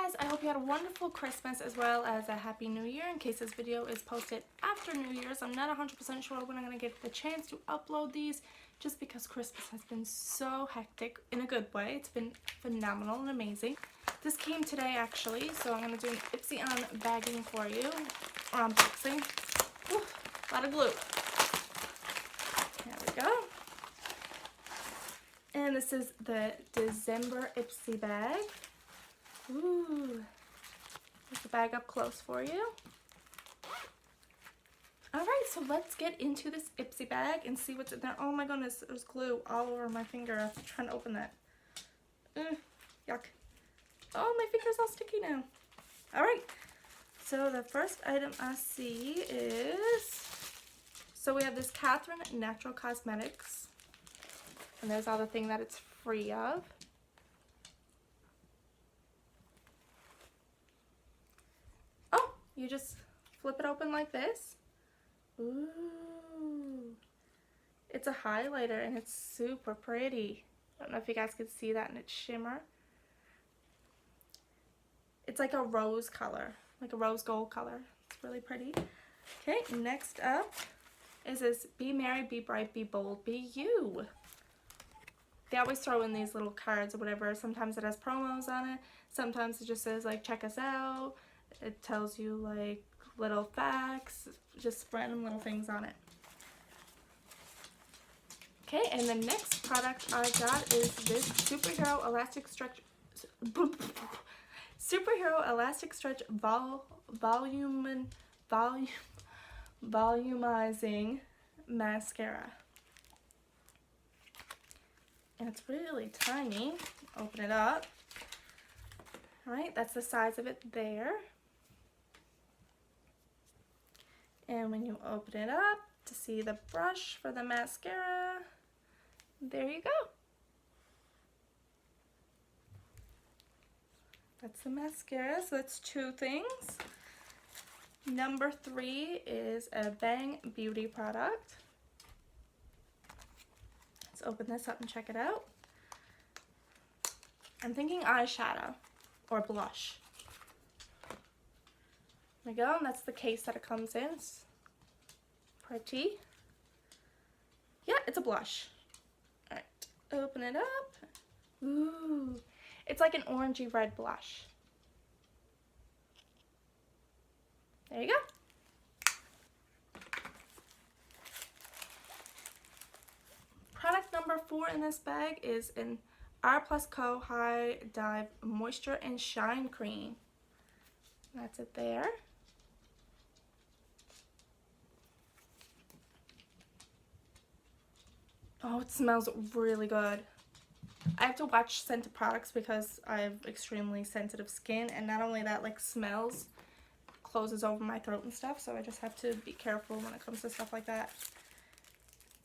guys, I hope you had a wonderful Christmas as well as a Happy New Year. In case this video is posted after New Year's, I'm not 100% sure when I'm going to get the chance to upload these just because Christmas has been so hectic in a good way. It's been phenomenal and amazing. This came today actually, so I'm going to do an Ipsy on bagging for you, or unboxing. Whew, a lot of glue. There we go. And this is the December Ipsy bag. Ooh, there's the bag up close for you. Alright, so let's get into this Ipsy bag and see what's in there. Oh my goodness, there's glue all over my finger after trying to open that. Yuck. Oh, my finger's all sticky now. Alright, so the first item I see is, so we have this Catherine Natural Cosmetics. And there's all the thing that it's free of. Oh, you just flip it open like this. Ooh. It's a highlighter and it's super pretty. I don't know if you guys can see that in its shimmer. It's like a rose color, like a rose gold color. It's really pretty. Okay, next up is this Be Merry, Be Bright, Be Bold, Be You. They always throw in these little cards or whatever. Sometimes it has promos on it. Sometimes it just says like, check us out. It tells you like little facts, just random little things on it. Okay, and the next product I got is this Superhero Elastic Stretch Volumizing Mascara. And it's really tiny. Open it up. Alright, that's the size of it there. And when you open it up to see the brush for the mascara, there you go. That's the mascara, so that's two things. Number 3 is a Bang Beauty product. Let's open this up and check it out. I'm thinking eyeshadow or blush. There we go, and that's the case that it comes in. It's pretty. Yeah, it's a blush. Alright, open it up. Ooh, it's like an orangey red blush. There you go. Product number 4 in this bag is an R Plus Co High Dive Moisture and Shine Cream. That's it there. Oh, it smells really good. I have to watch scented products because I have extremely sensitive skin, and not only that, like smells closes over my throat and stuff, so I just have to be careful when it comes to stuff like that.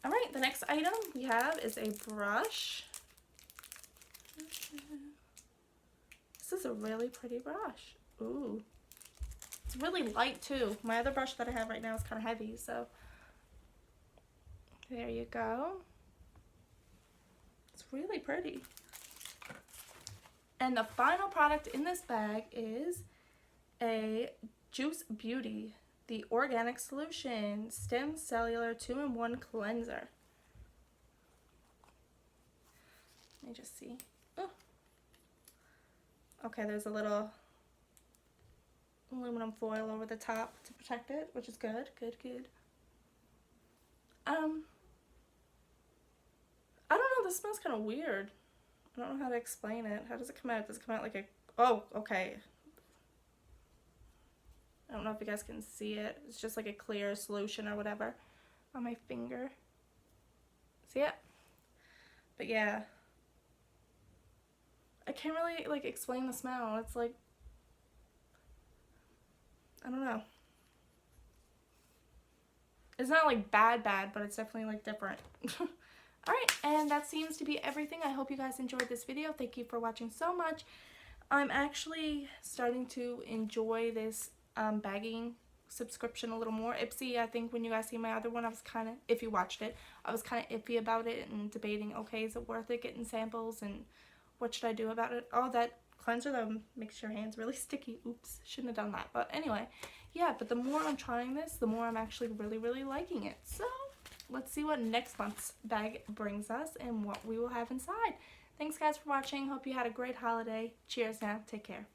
Alright, the next item we have is a brush. This is a really pretty brush. Ooh. It's really light too. My other brush that I have right now is kind of heavy, so there you go. It's really pretty. And the final product in this bag is a Juice Beauty, the Organic Solution Stem Cellular 2-in-1 Cleanser. Let me just see. Oh. Okay, there's a little aluminum foil over the top to protect it, which is good. Good. I don't know, this smells kind of weird. I don't know how to explain it. How does it come out? Does it come out like a... Oh, okay. I don't know if you guys can see it. It's just like a clear solution or whatever on my finger. See it? But yeah. I can't really like explain the smell. It's like... I don't know. It's not like bad, but it's definitely like different. Alright, and that seems to be everything. I hope you guys enjoyed this video. Thank you for watching so much. I'm actually starting to enjoy this bagging subscription a little more. Ipsy, I think when you guys see my other one, I was kind of, if you watched it, I was kind of iffy about it and debating, okay, is it worth it getting samples and what should I do about it? All that cleanser that makes your hands really sticky. Oops, shouldn't have done that. But anyway, yeah, but the more I'm trying this, the more I'm actually really liking it. So let's see what next month's bag brings us and what we will have inside. Thanks guys for watching. Hope you had a great holiday. Cheers now. Take care.